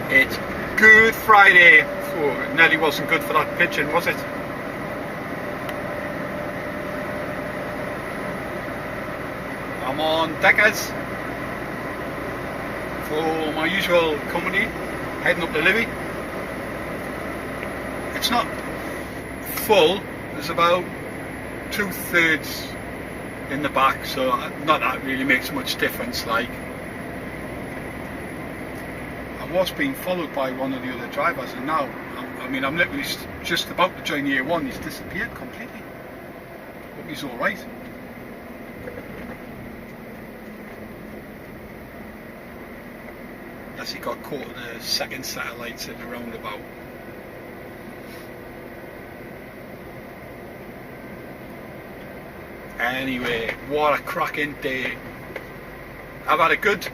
It's Good Friday. Oh, it nearly wasn't good for that pigeon, was it? I'm on Deckers for my usual company, heading up to Livy. It's not full, there's about 2/3 in the back, so not that really makes much difference. Like, I was being followed by one of the other drivers, and now I'm literally just about to join year one. He's disappeared completely. Hope he's alright. Unless he got caught in the second satellites in the roundabout. Anyway, what a cracking day. I've had a good,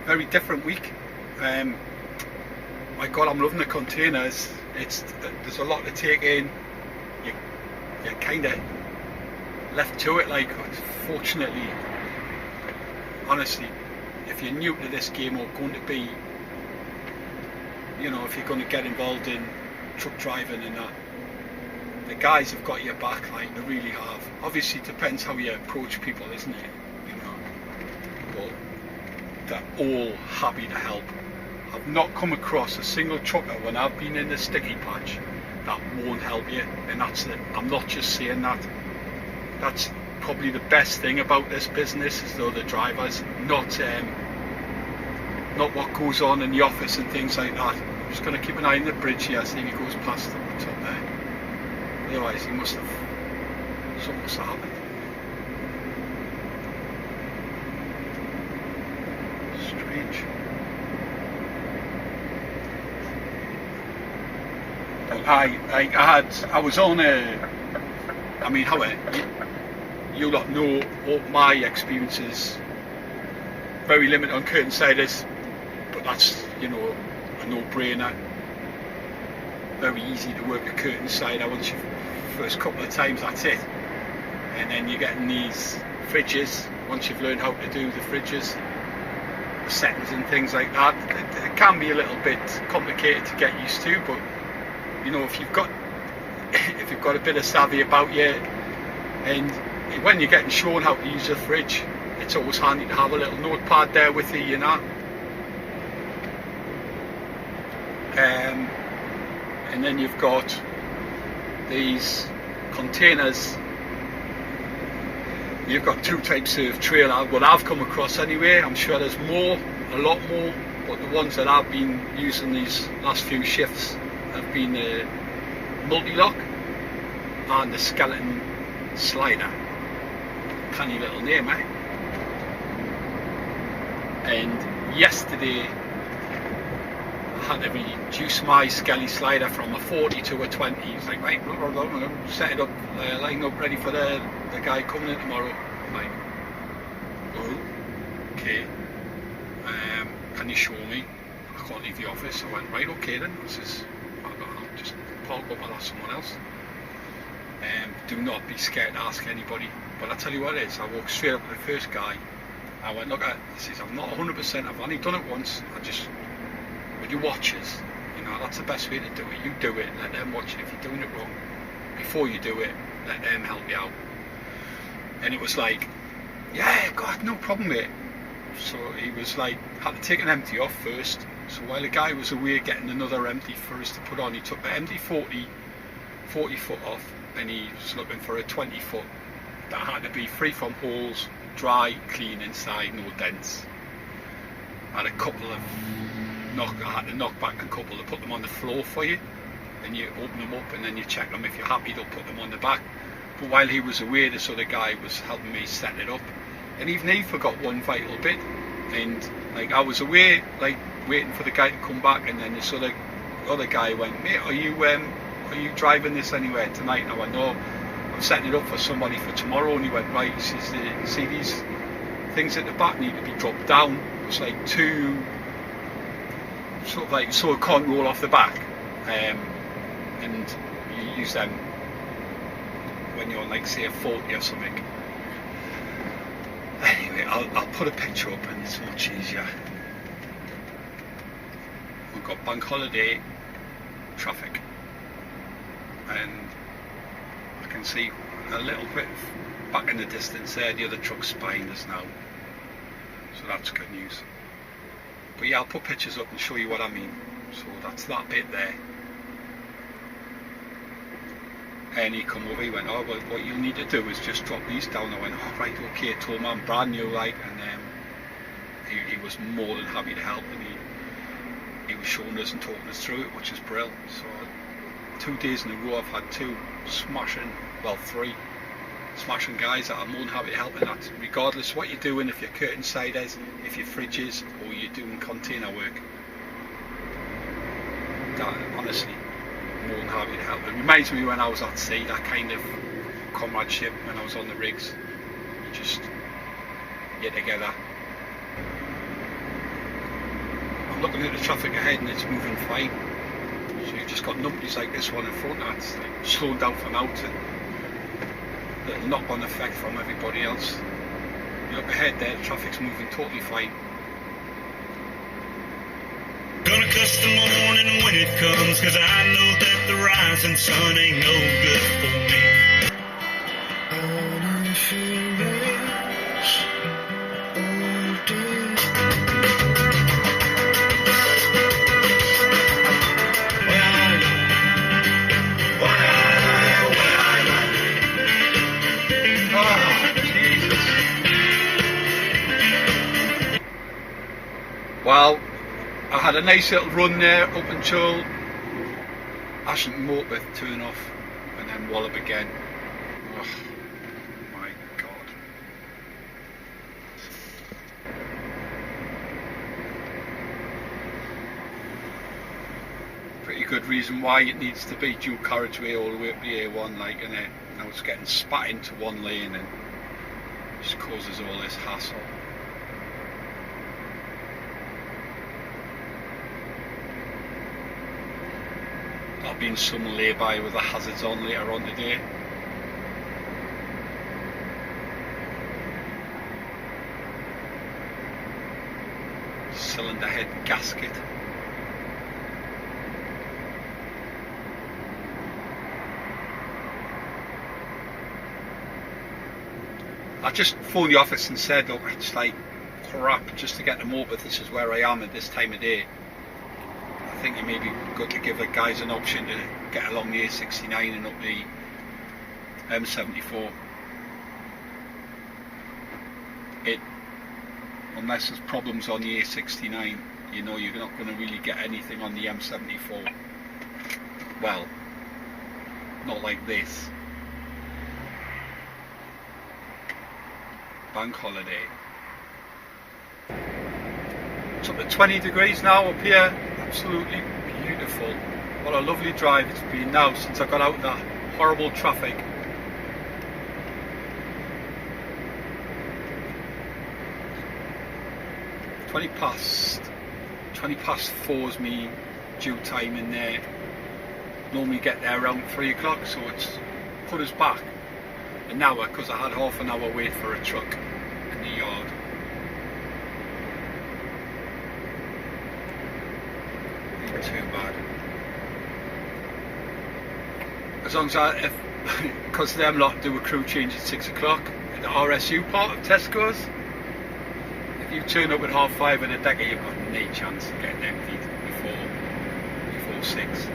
very different week. My God, I'm loving the containers. There's a lot to take in. You're kind of left to it. Like, fortunately, honestly, if you're new to this game or going to be, if you're going to get involved in truck driving and that, the guys have got your back, like, they really have. Obviously, it depends how you approach people, isn't it? But they're all happy to help. I've not come across a single trucker when I've been in the sticky patch that won't help you, and that's it. I'm not just saying that. That's probably the best thing about this business, is though the drivers, not what goes on in the office and things like that. I'm just going to keep an eye on the bridge here, see if he goes past the top there. Otherwise, something must have happened. Strange. I was on you lot know all my experiences, very limited on curtain siders, but that's, a no-brainer. Very easy to work a curtain sider once first couple of times, that's it. And then you're getting these fridges, once you've learned how to do the fridges, the settings and things like that. It can be a little bit complicated to get used to, but if you've got a bit of savvy about you, and when you're getting shown how to use a fridge, it's always handy to have a little notepad there with you, and then you've got these containers. You've got two types of trailer, what I've come across anyway. I'm sure there's a lot more, but the ones that I've been using these last few shifts have been the multi-lock and the skeleton slider. Canny little name, eh? And yesterday I had to reduce my skelly slider from a 40 to a 20. He's like, right, set it up, line up, ready for the guy coming in tomorrow. I'm like, oh, okay. Can you show me? I can't leave the office. I went, right, okay then. I'll just park up, I'll ask someone else. Do not be scared to ask anybody. But I tell you what it is, I walked straight up to the first guy. I went, look, he says, I'm not 100%, I've only done it once. With your watches, that's the best way to do it. You do it, let them watch it. If you're doing it wrong, before you do it, let them help you out. And it was like, yeah, God, no problem, mate. So he was like, had to take an empty off first. So while the guy was away getting another empty for us to put on, he took the empty 40 foot off, and he was looking for a 20 foot that had to be free from holes, dry, clean inside, no dents. I had to knock back a couple to put them on the floor for you, and you open them up and then you check them. If you're happy, they'll put them on the back. But while he was away, this other guy was helping me set it up, and even he forgot one vital bit. And like, I was away, like, waiting for the guy to come back, and then this other guy went, mate, are you driving this anywhere tonight? And I went, no, I'm setting it up for somebody for tomorrow. And he went, right. He says, see these things at the back need to be dropped down. It's like two, sort of like, so it can't roll off the back, and you use them when you're on, like, say, a 40 or something. Anyway, I'll put a picture up, and it's much easier. we've got bank holiday traffic, and I can see a little bit back in the distance there, the other truck's spying us now, so that's good news. But yeah, I'll put pictures up and show you what I mean. So that's that bit there. And he come over, he went, oh well, what you'll need to do is just drop these down. I went, oh right, okay, told him I'm brand new, like, and he was more than happy to help, and he was showing us and talking us through it, which is brilliant. So 2 days in a row I've had three smashing guys that are more than happy to help, and that's regardless what you're doing, if you're curtain siders, if you're fridges, or you're doing container work. That, honestly, more than happy to help. It reminds me when I was at sea, that kind of comradeship when I was on the rigs. You just get together. I'm looking at the traffic ahead and it's moving fine. So you've just got numpties like this one in front that's like slowing down from out, and little knock-on effect from everybody else. You look ahead there, the traffic's moving totally fine. Gonna cuss the morning when it comes, 'cause I know that the rising sun ain't no good for me. On a few days, all day. Well, I had a nice little run there up until Ashington Morpeth turn off and then wallop again. Oh my god. Pretty good reason why it needs to be dual carriageway all the way up the A1, like, and now it's getting spat into one lane and just causes all this hassle. There'll be some lay-by with the hazards on later on today. Cylinder head gasket. I just phoned the office and said, look, it's like crap just to get them over. This is where I am at this time of day. I think it may be good to give the guys an option to get along the A69 and up the M74. Unless there's problems on the A69, you know you're not going to really get anything on the M74. Well, not like this. Bank holiday. It's up to 20 degrees now up here. Absolutely beautiful. What a lovely drive it's been now since I got out of that horrible traffic. Twenty past 4 is me due time in there. Normally get there around 3 o'clock, so it's put us back an hour because I had half an hour wait for a truck in the yard. Not too bad. As long as because them lot do a crew change at 6 o'clock in the RSU part of Tesco's. If you turn up at 5:30 in a decker, you've got no chance of getting emptied before 6.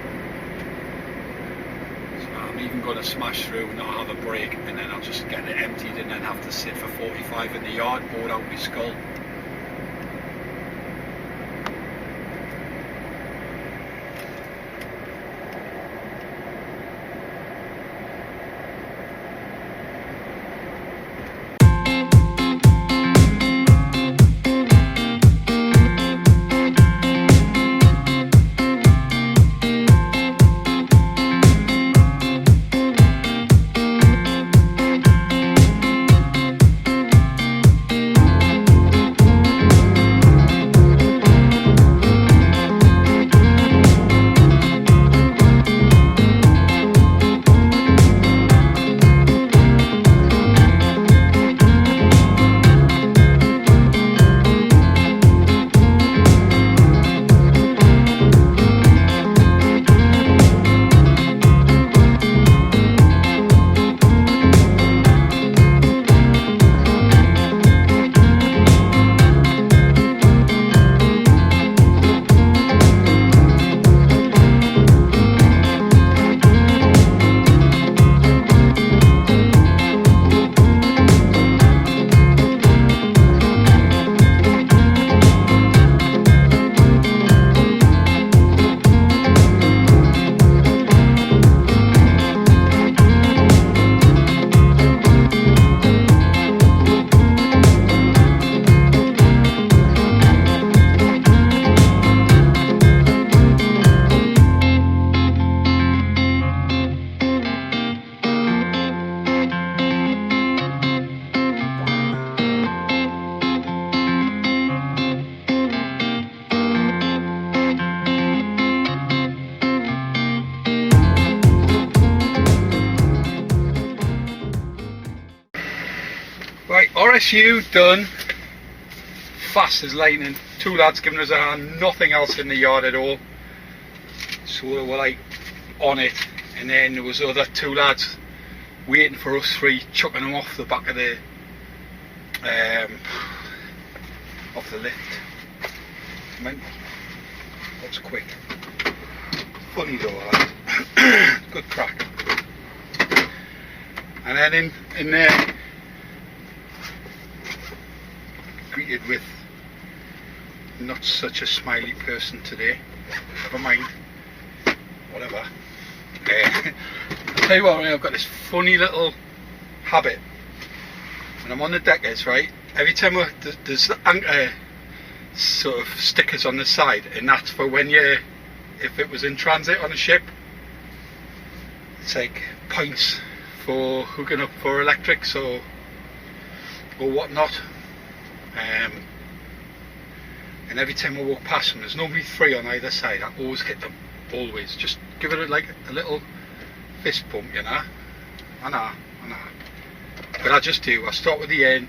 So I'm even going to smash through, not have a break, and then I'll just get it emptied and then have to sit for 45 in the yard, bored out my skull. RSU done. Fast as lightning. 2 lads giving us a hand, nothing else in the yard at all. So we were like on it, and then there was other 2 lads waiting for us 3, chucking them off the back of the lift. That's quick. Funny though, lad. Good crack. And then in there, greeted with not such a smiley person today. Never mind. Whatever. I'll tell you what, I've got this funny little habit. When I'm on the deckers, right? Every time there's anchor sort of stickers on the side, and that's for when if it was in transit on a ship, it's like points for hooking up for electrics or whatnot. And every time I walk past them, there's normally 3 on either side. I always hit them, always. Just give it like a little fist bump, you know. I know. But I just do. I start with the end,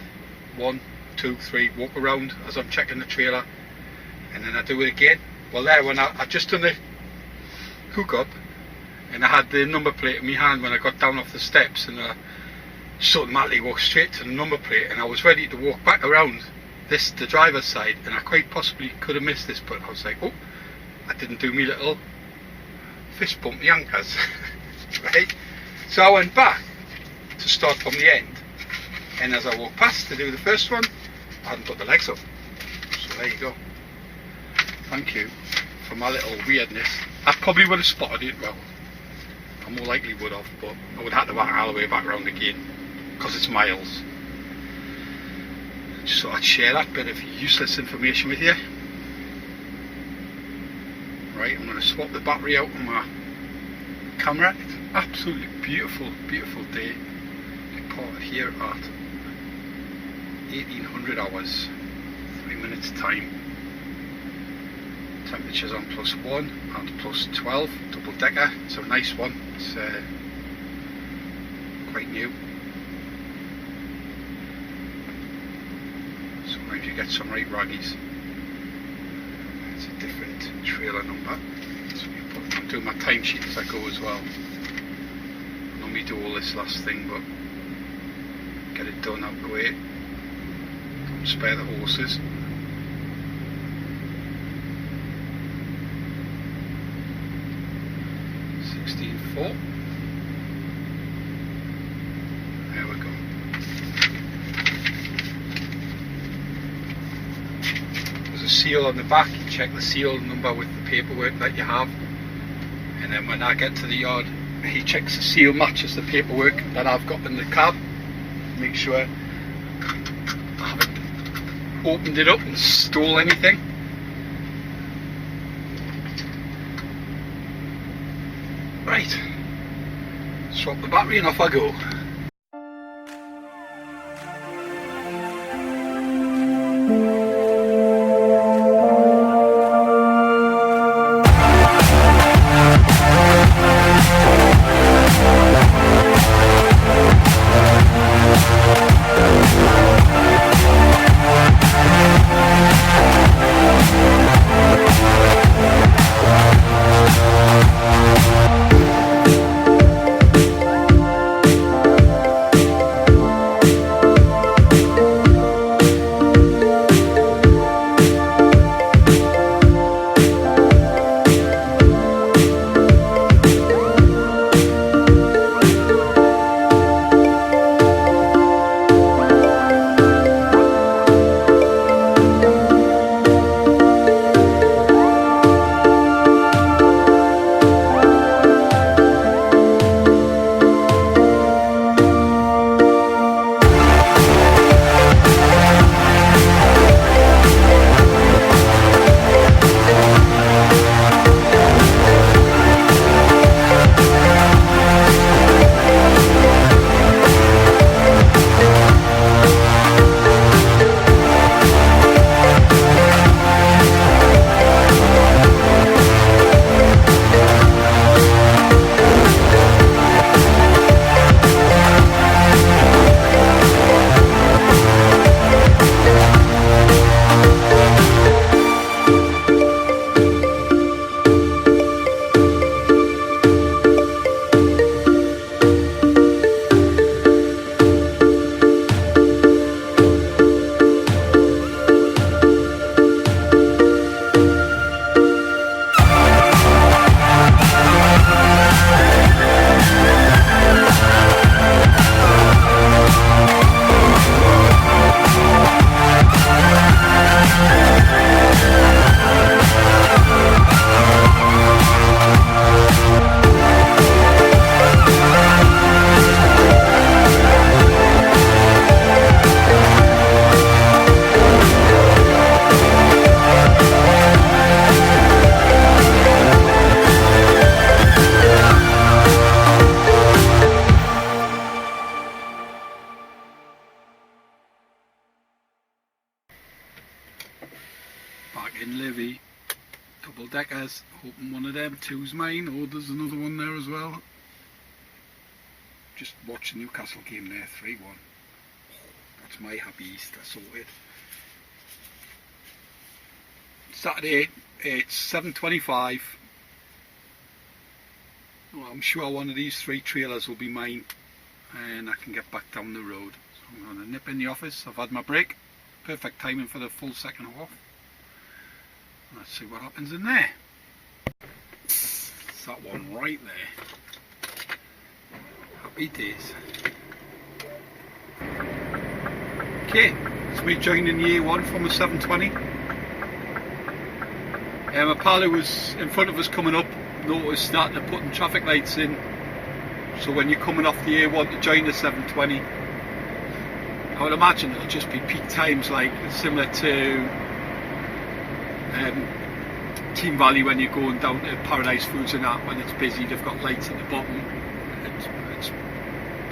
1, 2, 3, walk around as I'm checking the trailer, and then I do it again. Well, there, when I just done the hook up, and I had the number plate in my hand when I got down off the steps, and I just automatically walked straight to the number plate, and I was ready to walk back around the driver's side, and I quite possibly could have missed this, but I was like, oh, I didn't do me little fist bump the anchors. Right? So I went back to start from the end, and as I walked past to do the first one, I hadn't put the legs up. So there you go. Thank you for my little weirdness. I probably would have spotted it, well, I more likely would have, but I would have had to back all the way back around again, because it's miles. Just thought I'd share that bit of useless information with you. Right, I'm going to swap the battery out on my camera. It's an absolutely beautiful, beautiful day. I parted here at 1800 hours, 3 minutes time. Temperatures on +1 and +12, double decker. It's a nice one. It's quite new. Sometimes you get some right raggies. It's a different trailer number. So I'm doing my timesheet as I go as well. I normally do all this last thing, but get it done out the way. Don't spare the horses. 16.4. There we go. There's a seal on the back. You check the seal number with the paperwork that you have, and then when I get to the yard, he checks the seal matches the paperwork that I've got in the cab. Make sure I haven't opened it up and stole anything. Right, swap the battery and off I go. Double deckers, hoping one of them two's mine. Oh, there's another one there as well. Just watch the Newcastle game there, 3-1. That's my happy Easter sorted. Saturday, it's 7:25. Well, I'm sure one of these 3 trailers will be mine and I can get back down the road. So I'm going to nip in the office. I've had my break. Perfect timing for the full second half. Let's see what happens in there. It's that one right there. Happy days. Okay, it's me joining the A1 from the 720. My pal who was in front of us coming up noticed that they're putting traffic lights in, so when you're coming off the A1 to join the 720, I would imagine it'll just be peak times, like similar to Team Valley when you're going down to Paradise Foods and that. When it's busy, they've got lights at the bottom. It's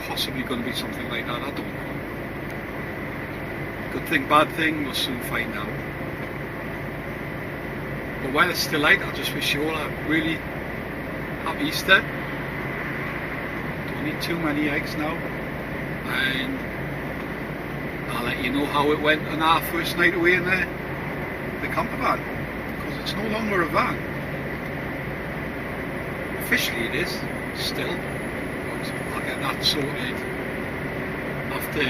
possibly going to be something like that, I don't know. Good thing, bad thing, we'll soon find out. But while it's still light, I'll just wish you all a really happy Easter. Don't need too many eggs now. And I'll let you know how it went on our first night away in the camper van. Because it's no longer a van. Officially it is, still. But I'll get that sorted after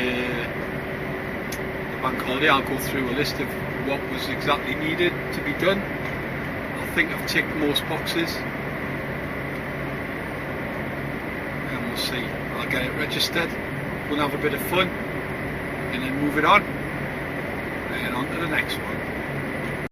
the bank holiday. I'll go through a list of what was exactly needed to be done. I think I've ticked most boxes. And we'll see. I'll get it registered. We'll have a bit of fun. And then move it on. And on to the next one.